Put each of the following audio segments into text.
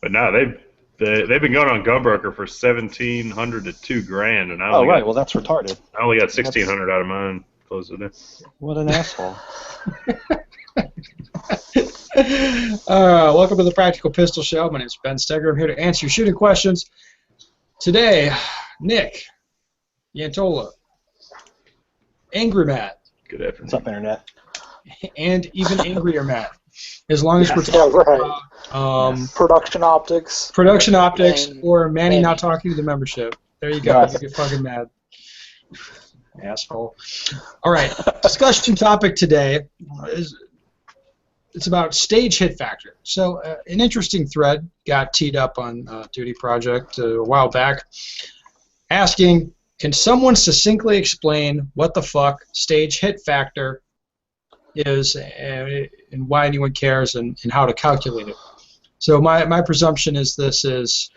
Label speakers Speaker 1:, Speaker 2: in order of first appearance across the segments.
Speaker 1: But no, they've been going on Gunbroker for 1,700 to $2,000, and
Speaker 2: Oh, right. Well, that's retarded.
Speaker 1: I only got 1,600 out of mine. Close it in.
Speaker 2: What an asshole.
Speaker 3: Welcome to the Practical Pistol Show. My name is Ben Steger. I'm here to answer your shooting questions. Today, Nick, Yantola, Angry Matt.
Speaker 1: Good afternoon.
Speaker 2: What's up, Internet?
Speaker 3: And even angrier Matt. As long as we're talking about
Speaker 4: production optics.
Speaker 3: Production optics
Speaker 4: and
Speaker 3: or Manny not talking to the membership. There you go.
Speaker 2: Yes.
Speaker 3: You get fucking mad. Asshole. All right. Discussion topic today is it's about stage hit factor. So an interesting thread got teed up on Duty Project a while back asking, can someone succinctly explain what the fuck stage hit factor is and why anyone cares and how to calculate it? So my presumption is this is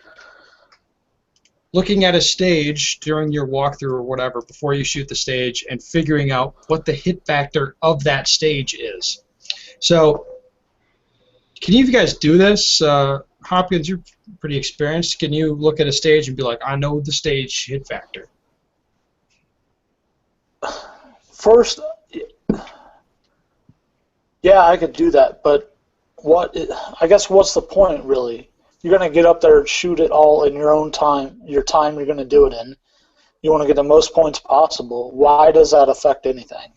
Speaker 3: looking at a stage during your walkthrough or whatever before you shoot the stage and figuring out what the hit factor of that stage is. So can you guys do this? Hopkins, you're pretty experienced. Can you look at a stage and be like, I know the stage hit factor?
Speaker 4: First, yeah, I could do that, but I guess what's the point, really? You're going to get up there and shoot it all in your own time, your time you're going to do it in. You want to get the most points possible. Why does that affect anything?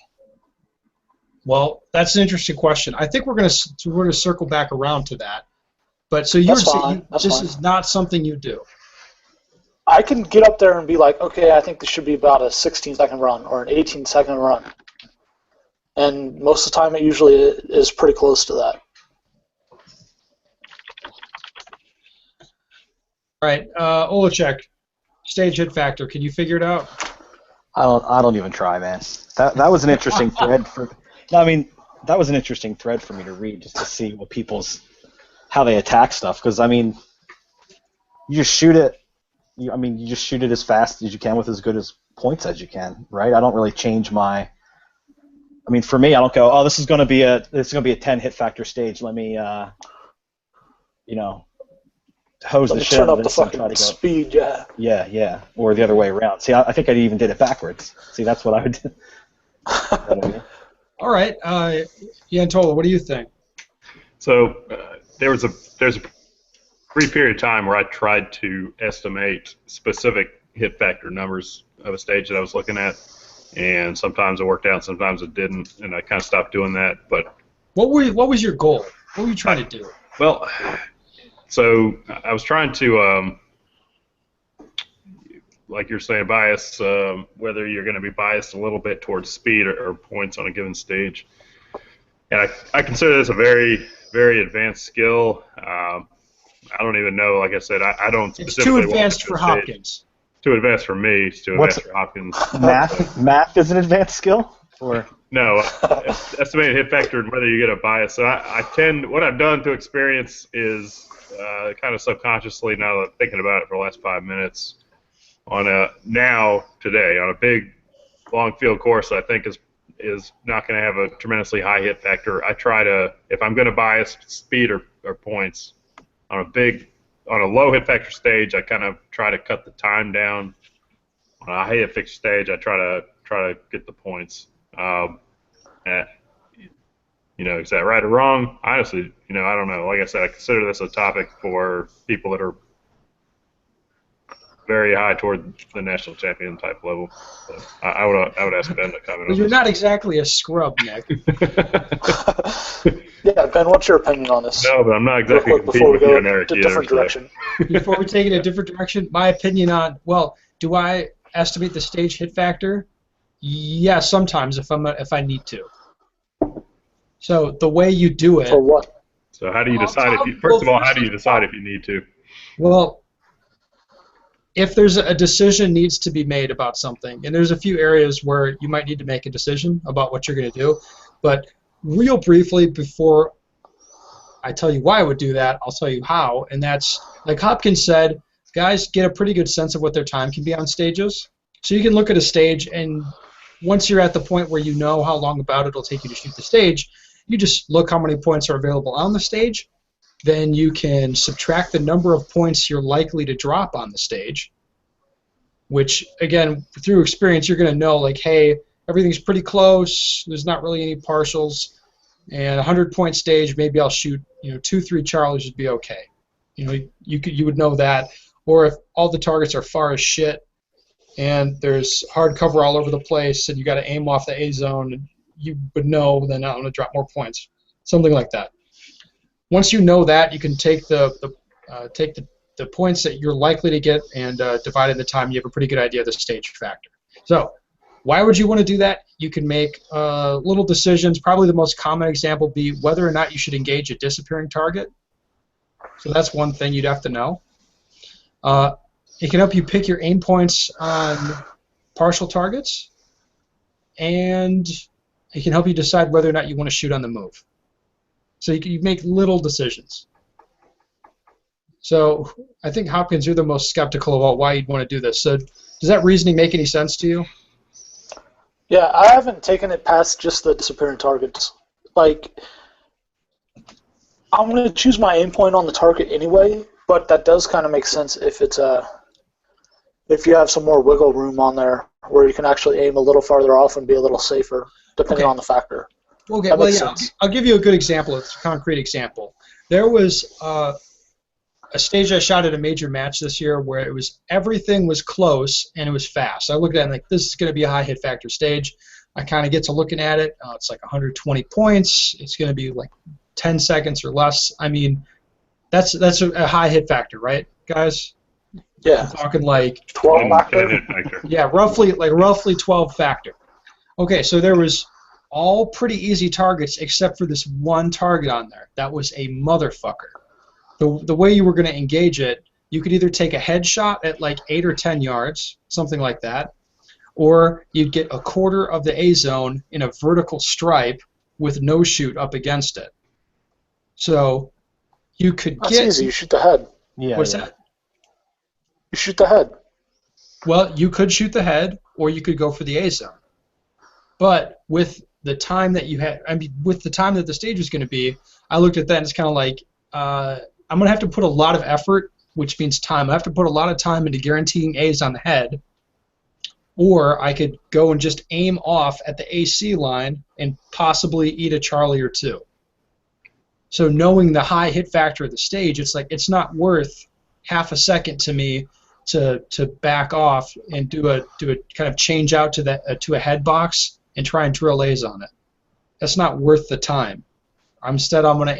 Speaker 3: Well, that's an interesting question. I think we're going to circle back around to that. But so you're saying this is not something you do.
Speaker 4: I can get up there and be like, okay, I think this should be about a 16-second run or an 18-second run. And most of the time it usually is pretty close to that.
Speaker 3: All right, Olacek, stage hit factor. Can you figure it out?
Speaker 2: I don't even try, man. That was an interesting thread for. No, I mean that was an interesting thread for me to read just to see what how they attack stuff. Because I mean, you just shoot it. You just shoot it as fast as you can with as good as points as you can, right? I don't really change my. I mean, for me, I don't go, oh, this is going to be a 10 hit factor stage. Let me, hose the shit
Speaker 4: turn
Speaker 2: out
Speaker 4: up
Speaker 2: of
Speaker 4: the
Speaker 2: this and try
Speaker 4: fucking
Speaker 2: to go.
Speaker 4: speed, yeah.
Speaker 2: Yeah, or the other way around. See, I think I even did it backwards. See, that's what I would do.
Speaker 3: All right, Yantola, what do you think?
Speaker 1: So there's a brief period of time where I tried to estimate specific hit factor numbers of a stage that I was looking at, and sometimes it worked out, sometimes it didn't, and I kind of stopped doing that. But
Speaker 3: what was your goal? What were you trying to do?
Speaker 1: Well, so I was trying to, like you're saying, bias, whether you're going to be biased a little bit towards speed or points on a given stage. And I consider this a very, very advanced skill. I don't even know, like I said, I don't specifically.
Speaker 3: It's too advanced for Hopkins.
Speaker 1: Too advanced for me. It's too advanced for Hopkins.
Speaker 2: Math is an advanced skill? Or
Speaker 1: no, estimated hit factor and whether you get a bias. So what I've done to experience is kind of subconsciously, now that I'm thinking about it for the last 5 minutes, today, on a big, long field course that I think is not going to have a tremendously high hit factor, I try to, if I'm going to bias speed or points, on a low hit factor stage, I kind of try to cut the time down. On a high hit factor stage, I try to get the points. Is that right or wrong? Honestly, I don't know. Like I said, I consider this a topic for people that are very high toward the national champion type level. So I would ask Ben to comment.
Speaker 3: Well, you're not exactly a scrub, Nick.
Speaker 4: Yeah, Ben, what's your opinion on this?
Speaker 1: No, but I'm not exactly
Speaker 4: before we go
Speaker 1: in Eric
Speaker 4: a different direction.
Speaker 3: Before we take it a different direction, my opinion on, do I estimate the stage hit factor? Yeah, sometimes if I need to. So the way you do it.
Speaker 4: For what?
Speaker 1: So how do you decide how do you decide if you need to?
Speaker 3: Well, if there's a decision needs to be made about something, and there's a few areas where you might need to make a decision about what you're going to do, but real briefly before I tell you why I would do that, I'll tell you how, and that's, like Hopkins said, guys get a pretty good sense of what their time can be on stages. So you can look at a stage, and once you're at the point where you know how long about it'll take you to shoot the stage, you just look how many points are available on the stage, then you can subtract the number of points you're likely to drop on the stage, which, again, through experience, you're going to know, like, hey, everything's pretty close, there's not really any partials, and a 100-point stage, maybe I'll shoot, 2-3 Charlies would be okay. You would know that. Or if all the targets are far as shit, and there's hard cover all over the place, and you got to aim off the A zone, and you would know, then I'm going to drop more points, something like that. Once you know that, you can take the points that you're likely to get and divide in the time. You have a pretty good idea of the stage factor. So, why would you want to do that? You can make little decisions. Probably the most common example would be whether or not you should engage a disappearing target. So that's one thing you'd have to know. It can help you pick your aim points on partial targets, and it can help you decide whether or not you want to shoot on the move. So you make little decisions. So I think, Hopkins, you're the most skeptical about why you'd want to do this. So does that reasoning make any sense to you?
Speaker 4: Yeah, I haven't taken it past just the disappearing targets. Like, I'm going to choose my aim point on the target anyway, but that does kind of make sense if it's if you have some more wiggle room on there where you can actually aim a little farther off and be a little safer, depending on the factor.
Speaker 3: Okay, well, yeah, I'll give you a good example, a concrete example. There was a stage I shot at a major match this year where everything was close and it was fast. I looked at it and like, this is going to be a high hit factor stage. I kind of get to looking at it. It's like 120 points. It's going to be like 10 seconds or less. I mean, that's a high hit factor, right, guys?
Speaker 4: Yeah.
Speaker 3: I'm talking like
Speaker 4: 12 factor.
Speaker 3: Yeah, roughly 12 factor. Okay, so there was all pretty easy targets except for this one target on there. That was a motherfucker. The way you were going to engage it, you could either take a headshot at like 8 or 10 yards, something like that, or you'd get a quarter of the A zone in a vertical stripe with no shoot up against it. So you could
Speaker 4: That's easy. You shoot the head.
Speaker 2: Yeah.
Speaker 3: What's that?
Speaker 4: You shoot the head.
Speaker 3: Well, you could shoot the head, or you could go for the A zone. But with the time that you had, with the time that the stage was going to be, I looked at that and it's kind of like, I'm going to have to put a lot of effort, which means time. I have to put a lot of time into guaranteeing A's on the head, or I could go and just aim off at the AC line and possibly eat a Charlie or two. So knowing the high hit factor of the stage, it's like it's not worth half a second to me to back off and do a kind of change out to a head box and try and drill A's on it. That's not worth the time. Instead, I'm going to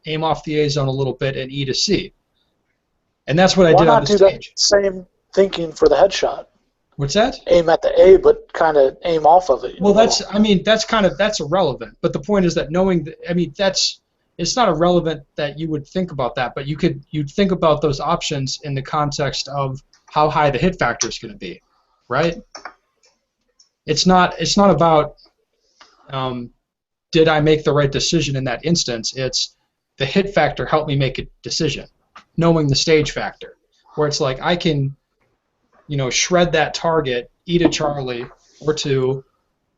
Speaker 3: aim off the A zone a little bit and eat a C. And that's what I did on the stage. Why not do that
Speaker 4: same thinking for the headshot?
Speaker 3: What's that?
Speaker 4: Aim at the A, but kind of aim off of it.
Speaker 3: Well, that's irrelevant. But the point is that it's not irrelevant that you would think about that, but you'd think about those options in the context of how high the hit factor is going to be, right? It's not about did I make the right decision in that instance. It's the hit factor helped me make a decision, knowing the stage factor, where it's like I can, shred that target, eat a Charlie or two,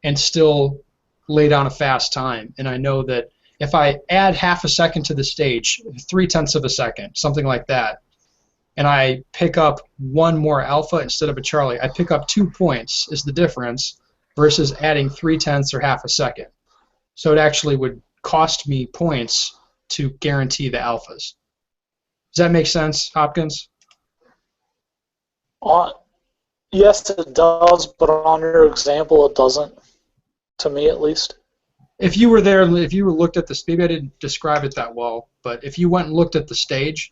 Speaker 3: and still lay down a fast time. And I know that if I add half a second to the stage, 0.3 of a second, something like that, and I pick up one more alpha instead of a Charlie, I pick up 2 points is the difference versus adding 0.3 or half a second. So it actually would cost me points to guarantee the alphas. Does that make sense, Hopkins?
Speaker 4: Yes, it does, but on your example, it doesn't. To me, at least.
Speaker 3: If you were there, if you looked at this, maybe I didn't describe it that well, but if you went and looked at the stage,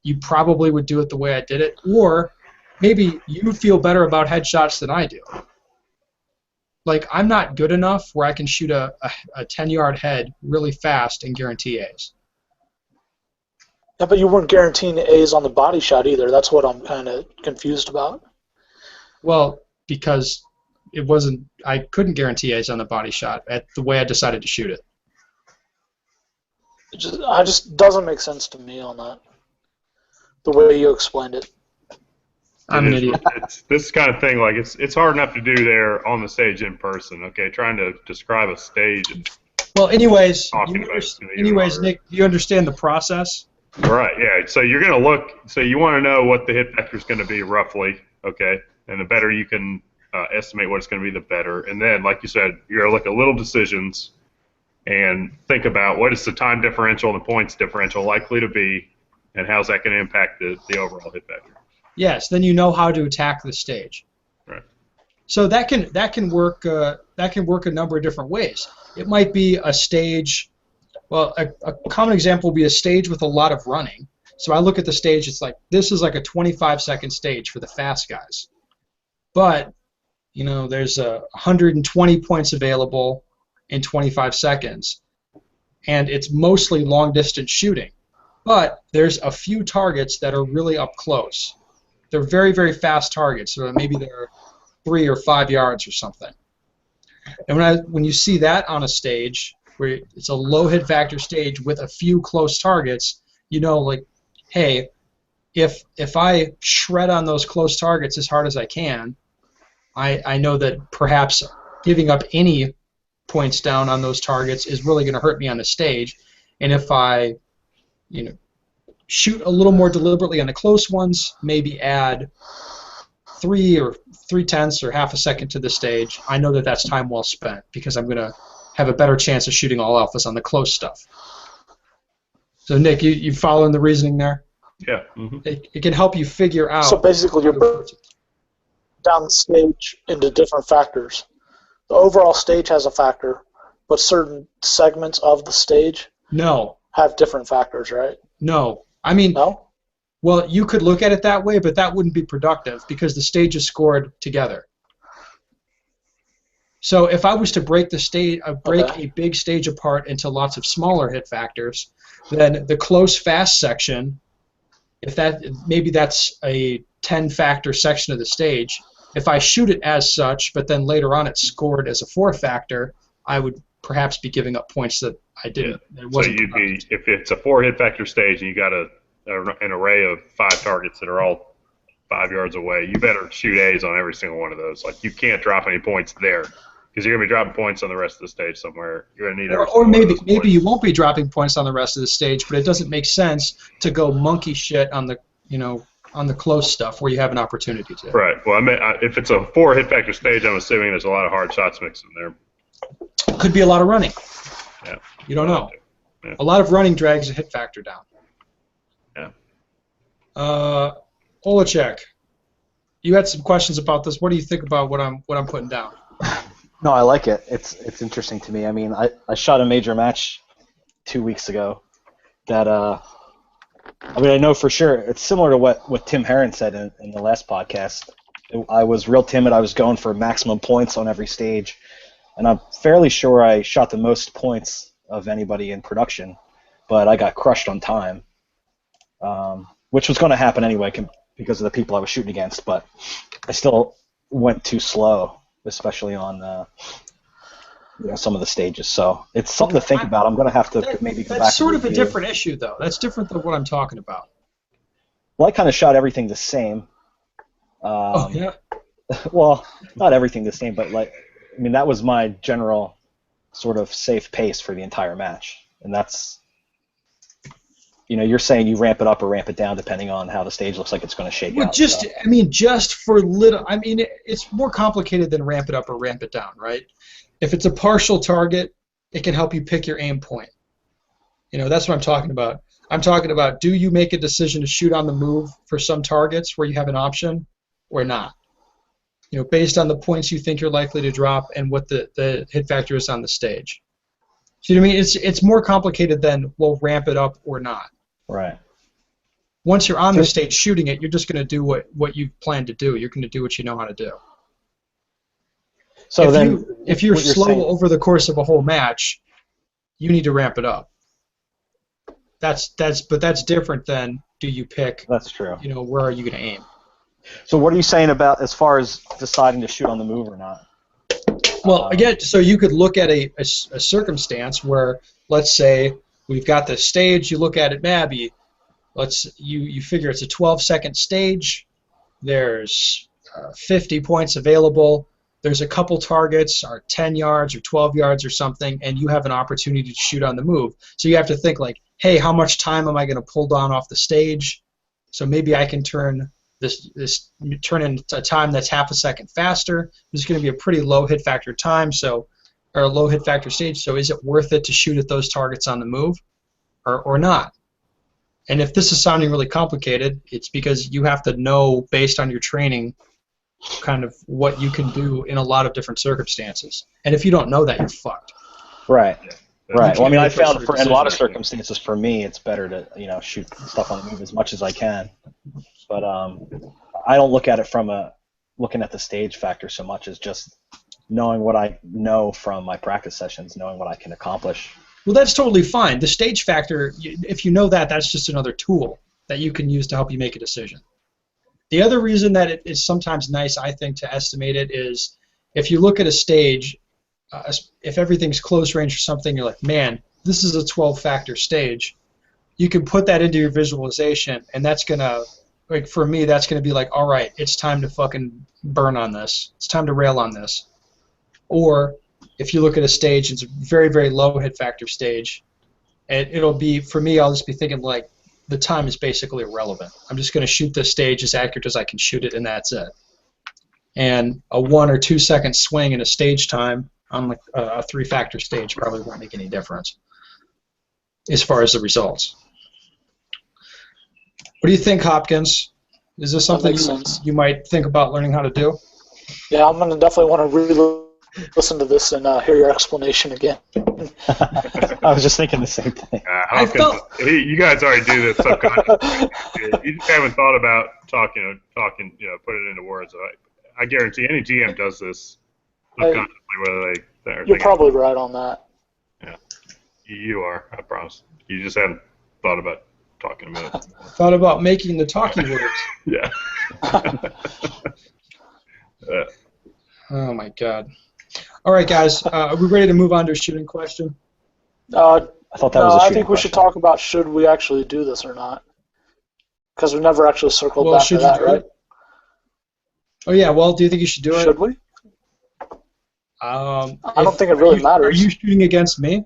Speaker 3: you probably would do it the way I did it, or maybe you feel better about headshots than I do. Like, I'm not good enough where I can shoot a 10-yard head really fast and guarantee A's.
Speaker 4: Yeah, but you weren't guaranteeing A's on the body shot either. That's what I'm kind of confused about.
Speaker 3: Well, because it wasn't, I couldn't guarantee A's on the body shot at the way I decided to shoot it.
Speaker 4: It just doesn't make sense to me on that. The way you explained it.
Speaker 3: I'm an idiot.
Speaker 1: It's this kind of thing, like it's hard enough to do there on the stage in person. Okay, trying to describe a stage
Speaker 3: Well, anyways,
Speaker 1: talking about it's gonna be even harder.
Speaker 3: Nick, do you understand the process?
Speaker 1: Right, yeah. So you're going to look, so you want to know what the hit factor is going to be roughly, okay? And the better you can estimate what it's going to be, the better. And then, like you said, you're going to look at little decisions and think about what is the time differential and the points differential likely to be, and how's that going to impact the overall hit factor.
Speaker 3: Yes, then you know how to attack the stage.
Speaker 1: Right.
Speaker 3: So that can work a number of different ways. It might be a stage. Well, a common example would be a stage with a lot of running. So I look at the stage, it's like, this is like a 25-second stage for the fast guys. But, you know, there's 120 points available in 25 seconds. And it's mostly long-distance shooting. But there's a few targets that are really up close. They're very, very fast targets. So maybe they're 3 or 5 yards or something. And when you see that on a stage, where it's a low hit factor stage with a few close targets, you know, like, hey, if I shred on those close targets as hard as I can, I know that perhaps giving up any points down on those targets is really going to hurt me on the stage. And if I, you know, shoot a little more deliberately on the close ones, maybe add 3 or 3/10 or half a second to the stage, I know that that's time well spent because I'm going to have a better chance of shooting all alphas on the close stuff. So, Nick, you following the reasoning there?
Speaker 1: Yeah. Mm-hmm.
Speaker 3: It can help you figure out.
Speaker 4: So basically, you're breaking down the stage into different factors. The overall stage has a factor, but certain segments of the stage have different factors, right?
Speaker 3: No. I mean,
Speaker 4: no?
Speaker 3: Well, you could look at it that way, but that wouldn't be productive because the stage is scored together. So if I was to break a big stage apart into lots of smaller hit factors, then the close fast section, maybe that's a 10-factor section of the stage. If I shoot it as such, but then later on it's scored as a 4-factor, I would perhaps be giving up points that I didn't.
Speaker 1: Yeah. So if it's a 4 hit factor stage and you got an array of 5 targets that are all 5 yards away, you better shoot A's on every single one of those. Like, you can't drop any points there, because you're going to be dropping points on the rest of the stage somewhere. You're going to need
Speaker 3: or maybe you won't be dropping points on the rest of the stage, but it doesn't make sense to go monkey shit on the close stuff where you have an opportunity to.
Speaker 1: Right. Well, I mean, if it's a 4 hit factor stage, I'm assuming there's a lot of hard shots mixed in there.
Speaker 3: Could be a lot of running.
Speaker 1: Yeah.
Speaker 3: You don't know.
Speaker 1: Yeah.
Speaker 3: A lot of running drags a hit factor down.
Speaker 1: Yeah.
Speaker 3: Olacek, you had some questions about this. What do you think about what I'm putting down?
Speaker 2: No, I like it. It's interesting to me. I mean, I shot a major match 2 weeks ago that I mean, I know for sure it's similar to what Tim Herron said in the last podcast. I was real timid. I was going for maximum points on every stage, and I'm fairly sure I shot the most points of anybody in production, but I got crushed on time, which was going to happen anyway because of the people I was shooting against, but I still went too slow, especially on some of the stages. So it's something to think about. I'm going to have to maybe go back.
Speaker 3: That's sort of a different issue, though. That's different than what I'm talking about.
Speaker 2: Well, I kind of shot everything the same.
Speaker 3: Oh, yeah?
Speaker 2: Well, not everything the same, but I mean, that was my general sort of safe pace for the entire match. And that's, you're saying you ramp it up or ramp it down depending on how the stage looks like it's going to shake out.
Speaker 3: Just for little, it's more complicated than ramp it up or ramp it down, right? If it's a partial target, it can help you pick your aim point. That's what I'm talking about. I'm talking about, do you make a decision to shoot on the move for some targets where you have an option or not? Based on the points you think you're likely to drop and what the hit factor is on the stage. See what I mean? It's more complicated than, well, ramp it up or not.
Speaker 2: Right.
Speaker 3: Once you're on the stage shooting it, you're just going to do what you plan to do. You're going to do what you know how to do.
Speaker 2: So
Speaker 3: if you're slow over the course of a whole match, you need to ramp it up. That's different than, do you pick?
Speaker 2: That's true.
Speaker 3: Where are you going to aim?
Speaker 2: So what are you saying about as far as deciding to shoot on the move or not?
Speaker 3: Well, again, so you could look at a circumstance where, let's say, we've got the stage. You look at it, maybe. You figure it's a 12-second stage. There's 50 points available. there's a couple targets, or 10 yards or 12 yards or something, and you have an opportunity to shoot on the move. So you have to think like, hey, how much time am I going to pull down off the stage? So maybe I can turn into a time that's half a second faster. This is going to be a pretty low hit factor time, or a low hit factor stage. So is it worth it to shoot at those targets on the move, or not? And if this is sounding really complicated, it's because you have to know, based on your training, kind of what you can do in a lot of different circumstances. And if you don't know that, you're fucked.
Speaker 2: Right.
Speaker 1: Yeah.
Speaker 2: Right. Well, I mean, I found
Speaker 3: Decision.
Speaker 2: in a lot of circumstances, for me, it's better to shoot stuff on the move as much as I can. But I don't look at it from looking at the stage factor so much as just knowing what I know from my practice sessions, knowing what I can accomplish.
Speaker 3: Well, that's totally fine. The stage factor, if you know that, that's just another tool that you can use to help you make a decision. The other reason that it is sometimes nice, I think, to estimate it is if you look at a stage, if everything's close range or something, you're like, man, this is a 12-factor stage. You can put that into your visualization, and that's going to, like for me, that's going to be like, all right, it's time to fucking burn on this. It's time to rail on this. Or if you look at a stage, it's a very, very low hit factor stage, and it'll be, for me, I'll just be thinking like, the time is basically irrelevant. I'm just going to shoot this stage as accurate as I can shoot it, and that's it. And a 1 or 2 second swing in a stage time on like a 3-factor stage probably won't make any difference as far as the results. What do you think, Hopkins? Is this something you might think about learning how to do?
Speaker 4: Yeah, I'm going to definitely want to listen to this and hear your explanation again.
Speaker 2: I was just thinking the same thing.
Speaker 1: You guys already do this subconsciously. You just haven't thought about talking, put it into words. I guarantee any GM does this subconsciously, whether they're
Speaker 4: You're probably right on that.
Speaker 1: Yeah, you are. I promise. You just haven't thought about talking about it.
Speaker 3: Thought about making the talking words.
Speaker 1: Yeah.
Speaker 3: Oh my God. All right, guys. Are we ready to move on to a shooting question?
Speaker 2: I thought that was a shooting
Speaker 4: I think we should talk about should we actually do this or not. Because we never actually circled back to that, right?
Speaker 3: Oh, yeah. Well, do you think you should do it?
Speaker 4: Should we?
Speaker 3: I
Speaker 4: don't think it really matters.
Speaker 3: Are you shooting against me?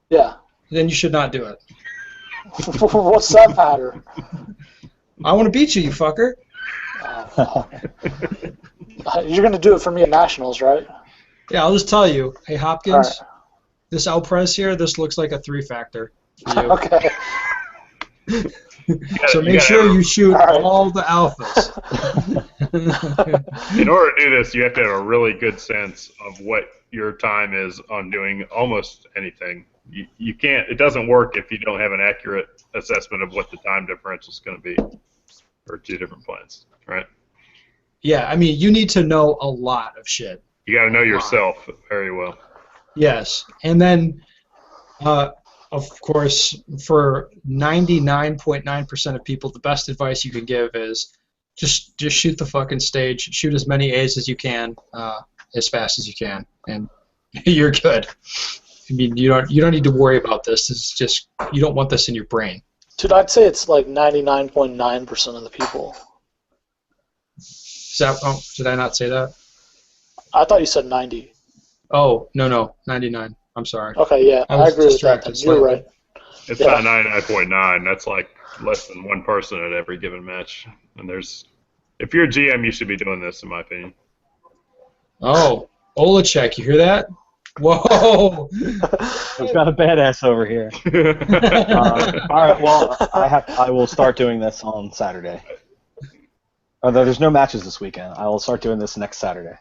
Speaker 4: Yeah.
Speaker 3: Then you should not do it.
Speaker 4: What's that matter?
Speaker 3: I want to beat you, you fucker.
Speaker 4: You're going to do it for me at Nationals, right?
Speaker 3: Yeah, I'll just tell you. Hey, Hopkins,
Speaker 4: right.
Speaker 3: This Alprez here, this looks like a 3-factor for you.
Speaker 4: Okay.
Speaker 3: So make sure you shoot all the alphas.
Speaker 1: In order to do this, you have to have a really good sense of what your time is on doing almost anything. You can't. It doesn't work if you don't have an accurate assessment of what the time differential is going to be for 2 different planes, right?
Speaker 3: Yeah, I mean, you need to know a lot of shit.
Speaker 1: You got to know yourself very well.
Speaker 3: Yes, and then, of course, for 99.9% of people, the best advice you can give is just shoot the fucking stage, shoot as many A's as you can, as fast as you can, and you're good. I mean, you don't need to worry about this. It's just you don't want this in your brain.
Speaker 4: Dude, I'd say it's like 99.9% of the people.
Speaker 3: Is that? Oh, did I not say that?
Speaker 4: I thought you said 90.
Speaker 3: Oh, no, 99. I'm sorry.
Speaker 4: Okay, yeah, I agree with that. You're right.
Speaker 1: It's not 99.9. That's like less than one person at every given match. And if you're a GM, you should be doing this, in my opinion.
Speaker 3: Oh, Olacek, you hear that? Whoa!
Speaker 2: We've got a badass over here. All right, well, I will start doing this on Saturday. Although there's no matches this weekend, I will start doing this next Saturday.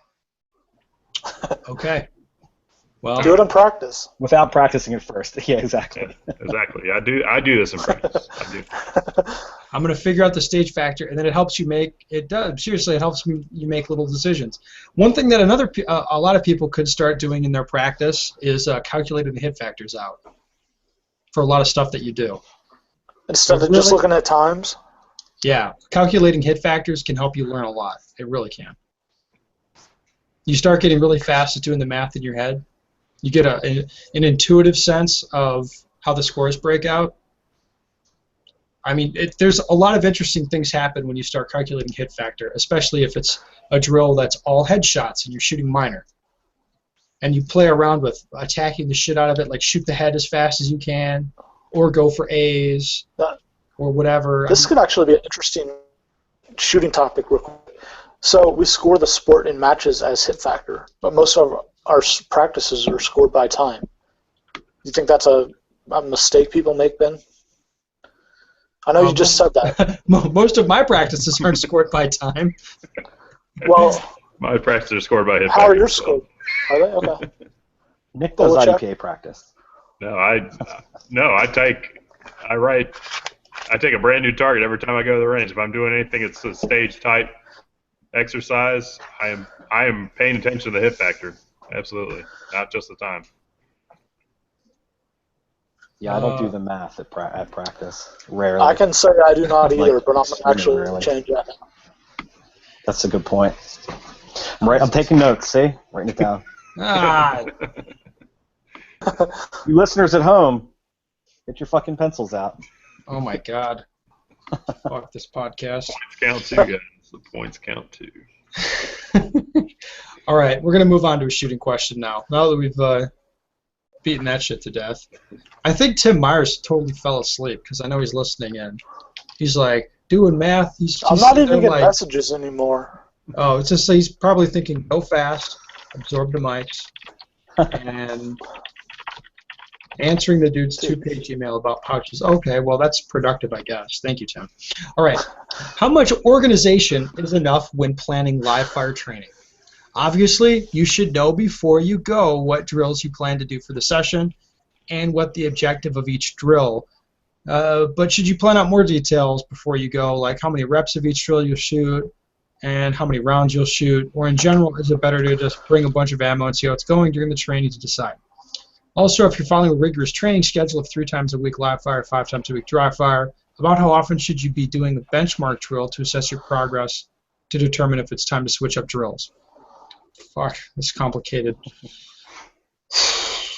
Speaker 3: Okay. Well,
Speaker 4: do it in practice.
Speaker 2: Without practicing it first. Yeah, exactly.
Speaker 1: Yeah, exactly. I do this in practice. I do.
Speaker 3: I'm going to figure out the stage factor, and then it helps you make it helps you make little decisions. One thing that a lot of people could start doing in their practice is calculating the hit factors out for a lot of stuff that you do.
Speaker 4: Instead of just looking at times?
Speaker 3: Yeah. Calculating hit factors can help you learn a lot. It really can. You start getting really fast at doing the math in your head. You get an intuitive sense of how the scores break out. I mean, there's a lot of interesting things happen when you start calculating hit factor, especially if it's a drill that's all headshots and you're shooting minor. And you play around with attacking the shit out of it, like shoot the head as fast as you can, or go for A's, or whatever.
Speaker 4: This could actually be an interesting shooting topic real quick. So we score the sport in matches as hit factor, but most of our practices are scored by time. Do you think that's a mistake people make, Ben? I know you just said that.
Speaker 3: Most of my practices aren't scored by time.
Speaker 4: Well,
Speaker 1: my practices are scored by hit
Speaker 4: how
Speaker 1: factor.
Speaker 4: are yours scored? Are they? Okay.
Speaker 2: Nick does
Speaker 4: Double check.
Speaker 2: IDPA practice.
Speaker 1: No, I take a brand new target every time I go to the range. If I'm doing anything, it's a stage type exercise. I am paying attention to the hit factor. Absolutely, not just the time.
Speaker 2: Yeah, I don't do the math at practice. Rarely.
Speaker 4: I can say I do not either,
Speaker 2: Like,
Speaker 4: but I'm actually
Speaker 2: rarely.
Speaker 4: change that now.
Speaker 2: That's a good point. I'm taking notes. See, writing it down.
Speaker 3: Ah,
Speaker 2: You listeners at home, get your fucking pencils out.
Speaker 3: oh my God. Fuck this podcast.
Speaker 1: Points count too, guys. The points count too.
Speaker 3: All right, we're going to move on to a shooting question now. Now that we've beaten that shit to death. I think Tim Myers totally fell asleep because I know he's listening in. He's like, doing math.
Speaker 4: I'm not even getting messages anymore.
Speaker 3: Oh, it's just he's probably thinking, go fast, absorb the mics, and answering the dude's 2-page email about pouches. Okay, well, that's productive, I guess. Thank you, Tim. All right. How much organization is enough when planning live fire training? Obviously, you should know before you go what drills you plan to do for the session and what the objective of each drill. But should you plan out more details before you go, like how many reps of each drill you'll shoot and how many rounds you'll shoot, or in general, is it better to just bring a bunch of ammo and see how it's going during the training to decide? Also, if you're following a rigorous training schedule of 3 times a week live fire, 5 times a week dry fire, about how often should you be doing a benchmark drill to assess your progress to determine if it's time to switch up drills? Fuck, this is complicated.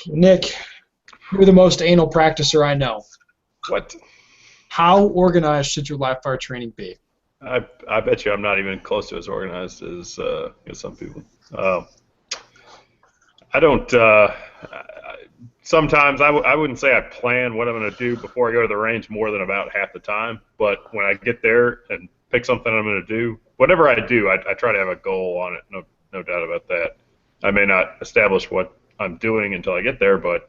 Speaker 3: Nick, you're the most anal practicer I know.
Speaker 1: What?
Speaker 3: How organized should your live fire training be?
Speaker 1: I bet you I'm not even close to as organized as some people. I don't. Sometimes I wouldn't say I plan what I'm going to do before I go to the range more than about half the time. But when I get there and pick something I'm going to do, whatever I do, I try to have a goal on it. No doubt about that. I may not establish what I'm doing until I get there, but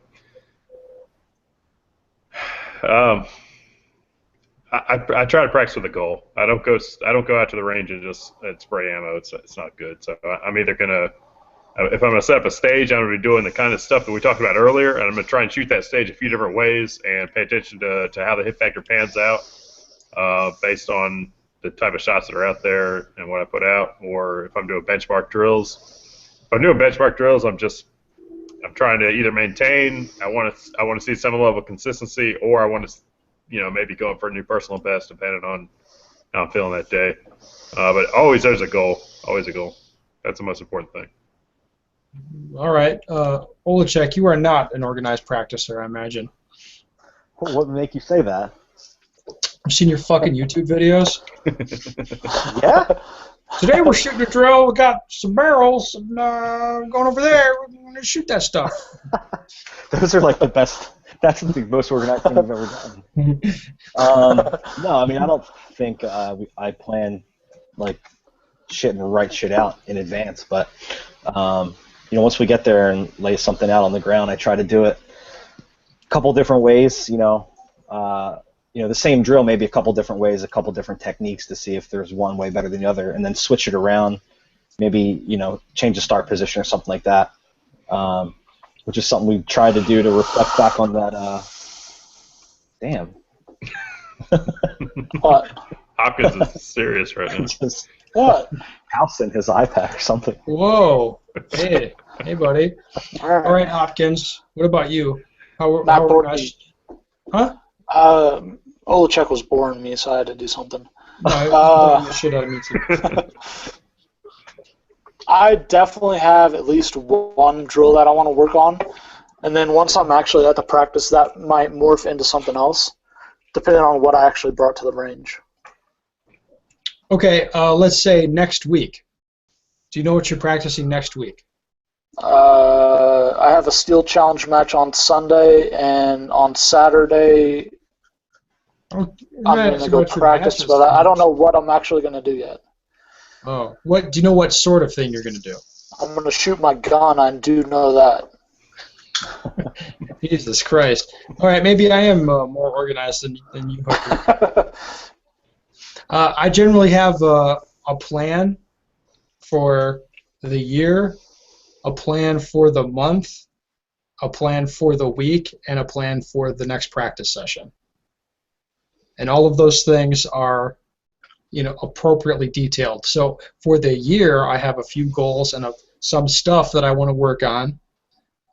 Speaker 1: I try to practice with a goal. I don't go out to the range and just spray ammo. It's not good. So I'm either gonna, if I'm gonna set up a stage, I'm gonna be doing the kind of stuff that we talked about earlier, and I'm gonna try and shoot that stage a few different ways and pay attention to how the hit factor pans out based on the type of shots that are out there and what I put out. Or if I'm doing benchmark drills, if I'm doing benchmark drills, I'm trying to either maintain. I want to see some level of consistency, or I want to, maybe going for a new personal best depending on how I'm feeling that day. But always there's a goal. Always a goal. That's the most important thing.
Speaker 3: All right. Olacek, you are not an organized practicer, I imagine.
Speaker 2: What would make you say that?
Speaker 3: I've seen your fucking YouTube videos.
Speaker 2: Yeah?
Speaker 3: Today we're shooting a drill. We got some barrels, and going over there. We're going to shoot that stuff.
Speaker 2: Those are like the best. That's the most organized thing I've ever done. No, I mean, I don't think I plan like shit and write shit out in advance. But once we get there and lay something out on the ground, I try to do it a couple different ways. The same drill, maybe a couple different ways, a couple different techniques to see if there's one way better than the other, and then switch it around. Maybe change the start position or something like that. Which is something we've tried to do to reflect back on that. Damn.
Speaker 4: What?
Speaker 1: Hopkins is serious right now.
Speaker 2: Just
Speaker 4: What?
Speaker 2: house in his iPad or something.
Speaker 3: Whoa. Hey, buddy. All right, Hopkins. What about you? How
Speaker 4: Not bored me.
Speaker 3: organized? Huh?
Speaker 4: Olacek was boring me, so I had to do something.
Speaker 3: No, the shit out of me too.
Speaker 4: I definitely have at least one drill that I want to work on, and then once I'm actually at the practice, that might morph into something else. depending on what I actually brought to the range.
Speaker 3: Okay, let's say next week. Do you know what you're practicing next week?
Speaker 4: I have a steel challenge match on Sunday, and on Saturday I'm going to go practice, but I don't know what I'm actually going to do yet.
Speaker 3: Oh, what do you know? What sort of thing you're going to do?
Speaker 4: I'm going to shoot my gun. I do know that.
Speaker 3: Jesus Christ! All right, maybe I am more organized than you. I generally have a plan for the year, a plan for the month, a plan for the week, and a plan for the next practice session. And all of those things are, appropriately detailed. So for the year, I have a few goals and some stuff that I want to work on.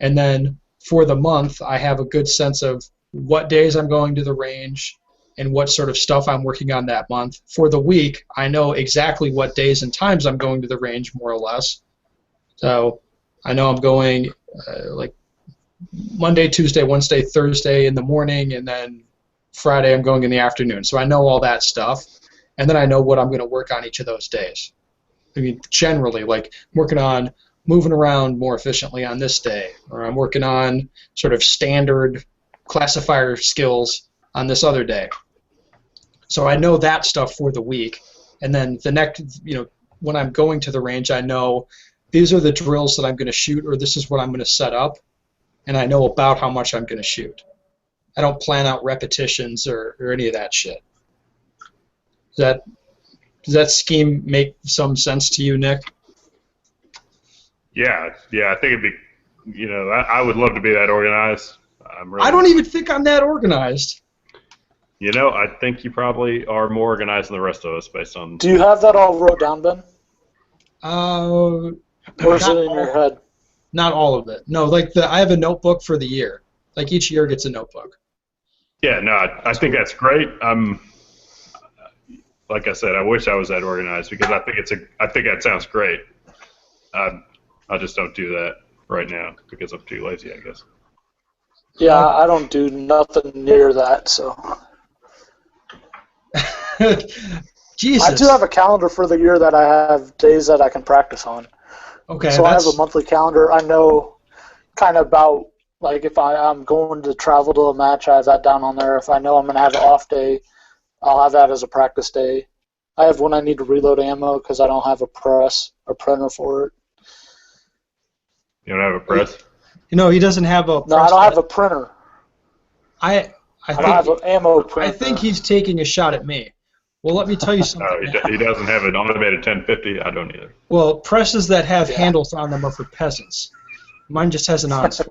Speaker 3: And then for the month, I have a good sense of what days I'm going to the range and what sort of stuff I'm working on that month. For the week, I know exactly what days and times I'm going to the range, more or less. So I know I'm going like Monday, Tuesday, Wednesday, Thursday in the morning, and then Friday I'm going in the afternoon. So I know all that stuff, and then I know what I'm going to work on each of those days. I mean, generally, like working on moving around more efficiently on this day, or I'm working on sort of standard classifier skills on this other day. So I know that stuff for the week, and then the next, when I'm going to the range, I know these are the drills that I'm going to shoot, or this is what I'm going to set up, and I know about how much I'm going to shoot. I don't plan out repetitions or any of that shit. Does that scheme make some sense to you, Nick?
Speaker 1: Yeah. I think it'd be, I would love to be that organized.
Speaker 3: I don't even think I'm that organized.
Speaker 1: I think you probably are more organized than the rest of us based on...
Speaker 4: Do you have that all wrote down, Ben?
Speaker 3: Or
Speaker 4: is it in your head?
Speaker 3: Not all of it. No, I have a notebook for the year. Like each year gets a notebook.
Speaker 1: Yeah, no, I think that's great. Like I said, I wish I was that organized because I think that sounds great. I just don't do that right now because I'm too lazy, I guess.
Speaker 4: Yeah, I don't do nothing near that, so.
Speaker 3: Jesus.
Speaker 4: I do have a calendar for the year that I have days that I can practice on.
Speaker 3: Okay.
Speaker 4: So I have a monthly calendar. I know kind of about, like, if I'm going to travel to a match, I have that down on there. If I know I'm going to have an off day, I'll have that as a practice day. I have when I need to reload ammo because I don't have a press or printer for it.
Speaker 1: You don't have a press?
Speaker 3: He doesn't have a press.
Speaker 4: No, I don't have a printer.
Speaker 3: I
Speaker 4: don't have an ammo printer.
Speaker 3: I think he's taking a shot at me. Well, let me tell you something.
Speaker 1: No, he doesn't have an automated 1050. I don't either.
Speaker 3: Well, presses that have handles on them are for peasants. Mine just has an on switch.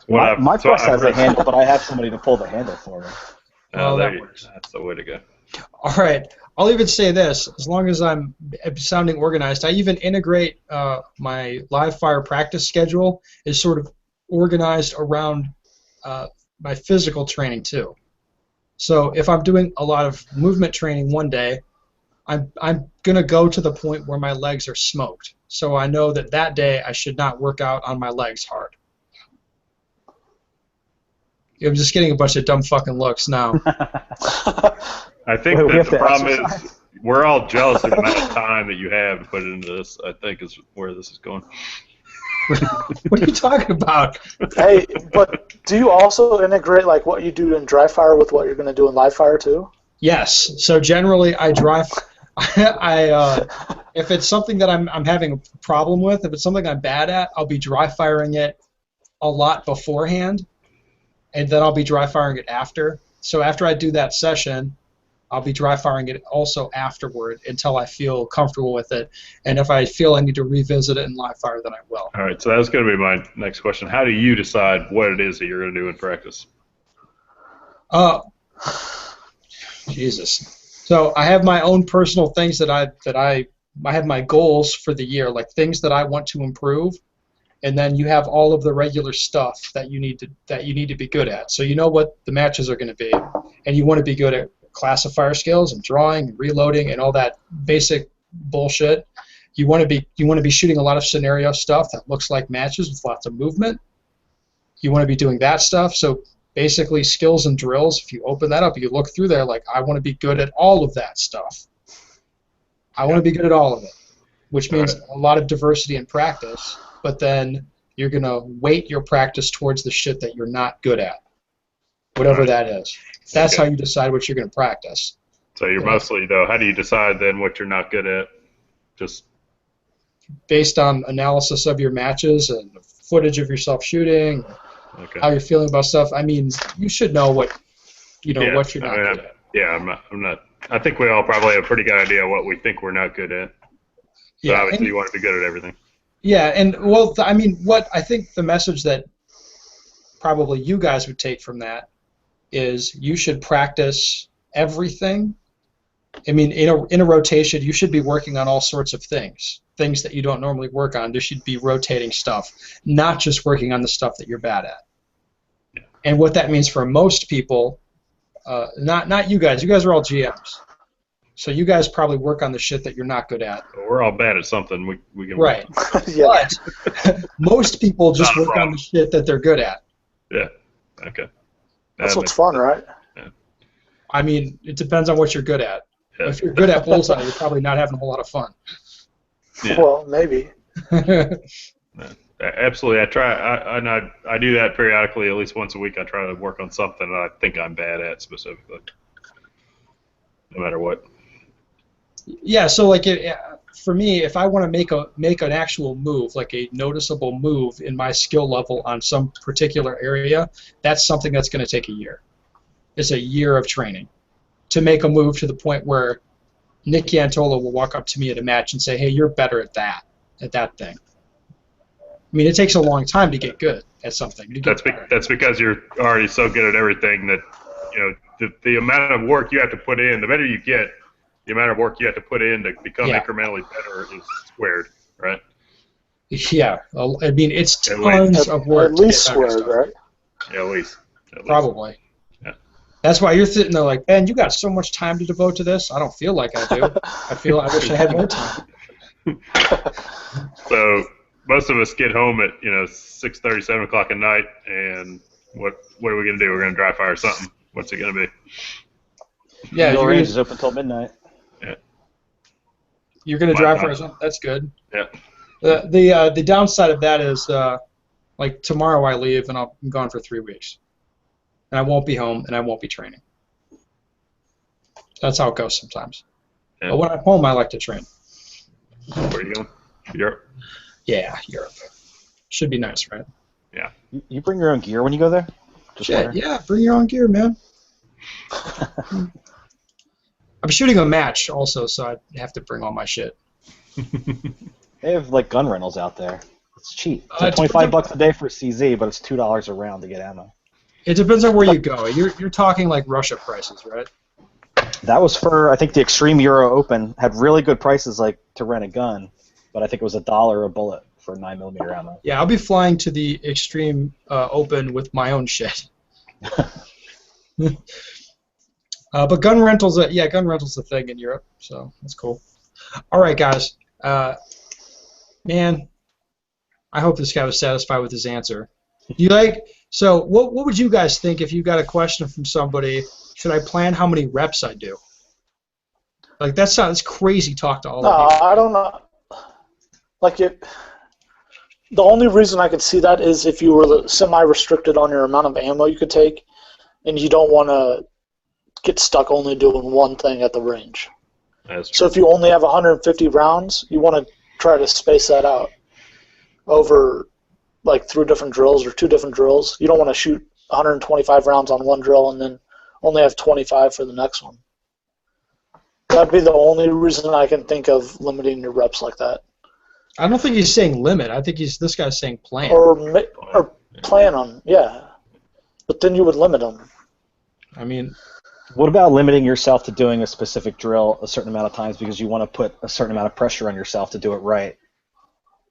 Speaker 2: My press has a handle, but I have somebody to pull the handle for me.
Speaker 3: Well, that works.
Speaker 1: That's the way to go.
Speaker 3: All right. I'll even say this. As long as I'm sounding organized, I even integrate my live fire practice schedule is sort of organized around my physical training, too. So if I'm doing a lot of movement training one day, I'm going to go to the point where my legs are smoked. So I know that day I should not work out on my legs hard. I'm just getting a bunch of dumb fucking looks now.
Speaker 1: I think that the problem is we're all jealous of the amount of time that you have to put into this, I think is where this is going.
Speaker 3: What are you talking about?
Speaker 4: Hey, but do you also integrate like what you do in dry fire with what you're going to do in live fire too?
Speaker 3: Yes. So generally, I dry. If it's something that I'm having a problem with, if it's something I'm bad at, I'll be dry firing it a lot beforehand, and then I'll be dry firing it after. So after I do that session, I'll be dry firing it also afterward until I feel comfortable with it. And if I feel I need to revisit it in live fire, then I will.
Speaker 1: All right, so that was going to be my next question. How do you decide what it is that you're going to do in practice?
Speaker 3: Jesus. So I have my own personal things that I have my goals for the year, like things that I want to improve, and then you have all of the regular stuff that you need to be good at. So you know what the matches are going to be, and you want to be good at classifier skills and drawing and reloading and all that basic bullshit. You want to be shooting a lot of scenario stuff that looks like matches with lots of movement. You want to be doing that stuff. So basically skills and drills. If you open that up, you look through there like, I want to be good at all of that stuff. I want to be good at all of it, which means a lot of diversity in practice, but then you're going to weight your practice towards the shit that you're not good at, whatever that is. That's how you decide what you're going to practice.
Speaker 1: So you're mostly, though, how do you decide then what you're not good at? Just
Speaker 3: based on analysis of your matches and footage of yourself shooting, how you're feeling about stuff. I mean, you should know what what you're not good at.
Speaker 1: Yeah, I'm not. I think we all probably have a pretty good idea what we think we're not good at. So obviously you want to be good at everything.
Speaker 3: Yeah, and well, I mean, what I think the message that probably you guys would take from that is you should practice everything. I mean, in a rotation, you should be working on all sorts of things that you don't normally work on. There should be rotating stuff, not just working on the stuff that you're bad at. Yeah. And what that means for most people, not you guys. You guys are all GMs, so you guys probably work on the shit that you're not good at.
Speaker 1: Well, we're all bad at something. We can
Speaker 3: right. But most people just work on the shit that they're good at.
Speaker 1: Yeah. Okay.
Speaker 4: That's what's fun, right?
Speaker 1: Yeah.
Speaker 3: I mean, it depends on what you're good at. Yeah. If you're good at bullseye, you're probably not having a whole lot of fun.
Speaker 1: Yeah.
Speaker 4: Well, maybe.
Speaker 1: Absolutely. I do that periodically, at least once a week. I try to work on something that I think I'm bad at specifically, no matter what.
Speaker 3: Yeah. So, like, for me, if I want to make an actual move, like a noticeable move in my skill level on some particular area, that's something that's going to take a year. It's a year of training to make a move to the point where Nick Yantola will walk up to me at a match and say, "Hey, you're better at that thing." I mean, it takes a long time to get good at something.
Speaker 1: That's because you're already so good at everything that, the amount of work you have to put in, the better you get, the amount of work you have to put in to become incrementally better is squared, right?
Speaker 3: Yeah. I mean, it's tons of work.
Speaker 4: At least squared, right?
Speaker 1: Yeah, at least.
Speaker 3: Probably. Yeah. That's why you're sitting there like, man, you got so much time to devote to this. I don't feel like I do. I wish I had more time.
Speaker 1: So most of us get home at 6:30, 7 o'clock at night, and what are we gonna do? We're gonna dry fire something. What's it gonna be?
Speaker 2: Yeah, your range is open until midnight.
Speaker 1: Yeah.
Speaker 3: You're gonna dry fire something. That's good.
Speaker 1: Yeah.
Speaker 3: The downside of that is like tomorrow I leave and I'm gone for 3 weeks, and I won't be home and I won't be training. That's how it goes sometimes. Yeah. But when I'm home, I like to train.
Speaker 1: Where are you going? Europe.
Speaker 3: Yeah, Europe. Should be nice, right?
Speaker 1: Yeah.
Speaker 2: You bring your own gear when you go there?
Speaker 3: Yeah, bring your own gear, man. I'm shooting a match also, so I have to bring all my shit.
Speaker 2: They have like gun rentals out there. It's cheap. It's like $25 a day for a CZ, but it's $2 a round to get ammo.
Speaker 3: It depends on where you go. You're talking like Russia prices, right?
Speaker 2: That was for, I think, the Extreme Euro Open had really good prices, like to rent a gun, but I think it was $1 a bullet for 9mm ammo.
Speaker 3: Yeah, I'll be flying to the Extreme Open with my own shit. But gun rentals, gun rentals a thing in Europe, so that's cool. All right, guys. Man, I hope this guy was satisfied with his answer. So what would you guys think if you got a question from somebody? Should I plan how many reps I do? Like, that sounds crazy talk to all of you.
Speaker 4: No, I don't know. Like, the only reason I could see that is if you were semi-restricted on your amount of ammo you could take, and you don't want to get stuck only doing one thing at the range. So if you only have 150 rounds, you want to try to space that out over, like, 3 different drills or 2 different drills. You don't want to shoot 125 rounds on one drill and then only have 25 for the next one. That'd be the only reason I can think of limiting your reps like that.
Speaker 3: I don't think he's saying limit. I think this guy's saying plan.
Speaker 4: Or plan on, yeah. But then you would limit them.
Speaker 3: I mean,
Speaker 2: what about limiting yourself to doing a specific drill a certain amount of times because you want to put a certain amount of pressure on yourself to do it right?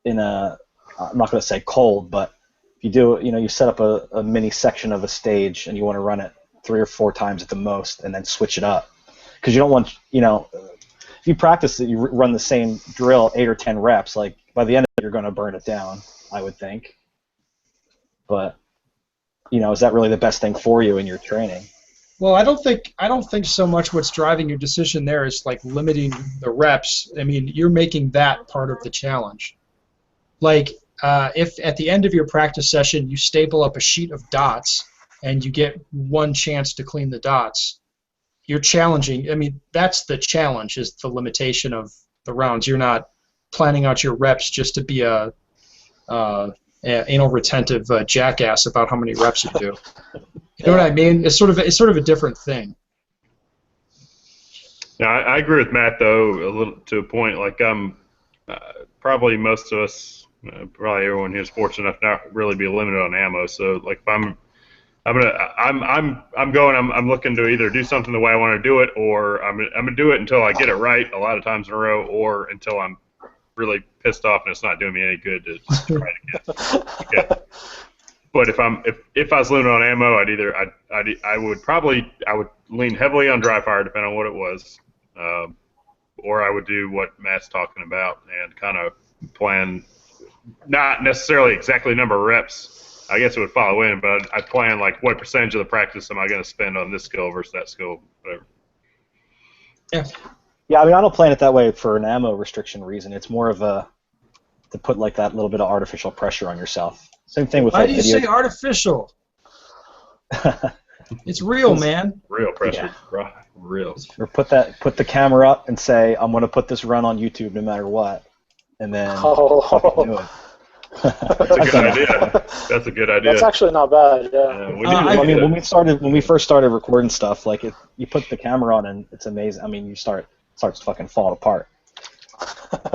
Speaker 2: I'm not going to say cold, but if you do, you set up a mini section of a stage and you want to run it 3 or 4 times at the most and then switch it up. Because you don't want, if you practice it, you run the same drill 8 or 10 reps, like by the end of it, you're going to burn it down, I would think. But is that really the best thing for you in your training?
Speaker 3: Well, I don't think so much what's driving your decision there is like limiting the reps. I mean, you're making that part of the challenge. Like, if at the end of your practice session you staple up a sheet of dots and you get one chance to clean the dots, you're challenging. I mean, that's the challenge, is the limitation of the rounds. You're not planning out your reps just to be a anal retentive jackass about how many reps you do. You know what I mean? It's sort of a different thing.
Speaker 1: Yeah, I agree with Matt though, a little to a point. Like probably most of us, probably everyone here is fortunate enough not really be limited on ammo. So like if I'm looking to either do something the way I want to do it, or I'm gonna do it until I get it right a lot of times in a row, or until I'm really pissed off and it's not doing me any good to just try it again. But if I was limited on ammo, I would lean heavily on dry fire, depending on what it was, or I would do what Matt's talking about and kind of plan, not necessarily exactly number of reps. I guess it would follow in, but I'd plan like what percentage of the practice am I going to spend on this skill versus that skill, whatever.
Speaker 3: Yeah.
Speaker 2: Yeah, I mean, I don't plan it that way for an ammo restriction reason. It's more of to put like that little bit of artificial pressure on yourself. Same thing with
Speaker 3: Why
Speaker 2: like
Speaker 3: do you say artificial? It's real, man.
Speaker 1: Real pressure, yeah. Real.
Speaker 2: Or put the camera up and say, I'm going to put this run on YouTube no matter what, and then fucking do it.
Speaker 1: That's a good idea. That's a good idea.
Speaker 4: That's actually not bad. Yeah.
Speaker 2: I mean, when we first started recording stuff, like you put the camera on and it's amazing. I mean, it starts fucking falling apart.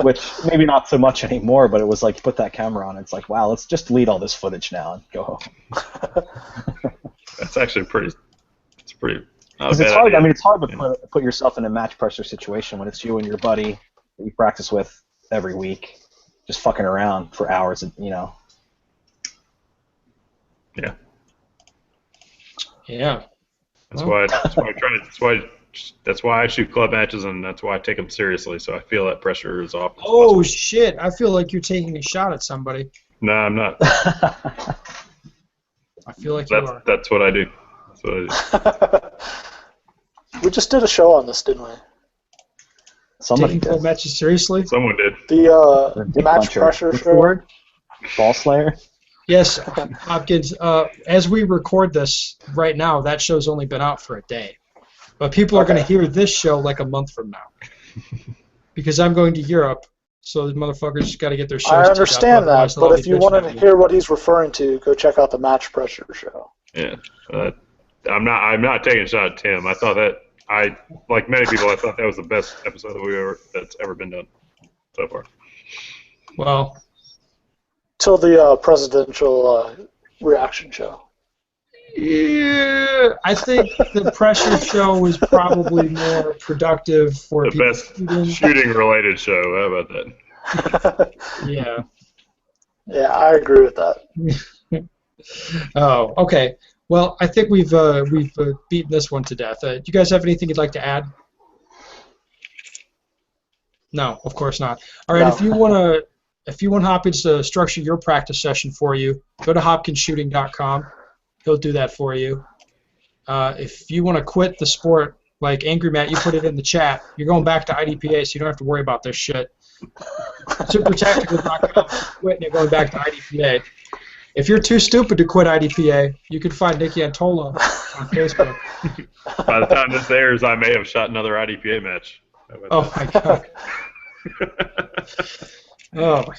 Speaker 2: Which maybe not so much anymore, but it was like you put that camera on, and it's like, wow, let's just delete all this footage now and go home.
Speaker 1: That's actually pretty. It's pretty.
Speaker 2: Because it's hard. Idea. I mean, it's hard to put yourself in a match pressure situation when it's you and your buddy that you practice with every week, just fucking around for hours,
Speaker 1: Yeah.
Speaker 3: Yeah.
Speaker 1: That's why I shoot club matches, and that's why I take them seriously. So I feel that pressure is off.
Speaker 3: Oh shit! I feel like you're taking a shot at somebody.
Speaker 1: No, I'm not.
Speaker 3: I feel like you are.
Speaker 1: That's what I do. That's what I do.
Speaker 4: We just did a show on this, didn't we?
Speaker 2: Somebody
Speaker 3: taking club matches seriously?
Speaker 1: Someone did.
Speaker 4: The match pressure show.
Speaker 2: Ball Slayer.
Speaker 3: Yes, Hopkins. As we record this right now, that show's only been out for a day. But people are going to hear this show like a month from now. Because I'm going to Europe, so the motherfuckers just got to get their shows.
Speaker 4: I understand that, but if you want to hear what he's referring to, go check out the Match Pressure show.
Speaker 1: Yeah. I'm not taking a shot at Tim. I thought that, like many people, I thought that was the best episode that's ever been done so far.
Speaker 3: Well.
Speaker 4: Till the presidential reaction show.
Speaker 3: Yeah, I think the pressure show was probably more productive for
Speaker 1: the best shooting-related show. How about
Speaker 3: that? Yeah.
Speaker 4: Yeah, I agree with that.
Speaker 3: Oh, okay. Well, I think we've beaten this one to death. Do you guys have anything you'd like to add? No, of course not. All right, no. If you want Hopkins to structure your practice session for you, go to hopkinsshooting.com. He'll do that for you. If you want to quit the sport, like Angry Matt, you put it in the chat. You're going back to IDPA, so you don't have to worry about this shit. SuperTactical.com, quit, and you're going back to IDPA. If you're too stupid to quit IDPA, you can find Nicky Antola on Facebook.
Speaker 1: By the time this airs, I may have shot another IDPA match.
Speaker 3: Oh my god. Oh my god.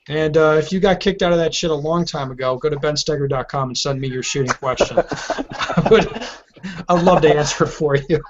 Speaker 3: And if you got kicked out of that shit a long time ago, go to bensteger.com and send me your shooting question. I'd love to answer it for you.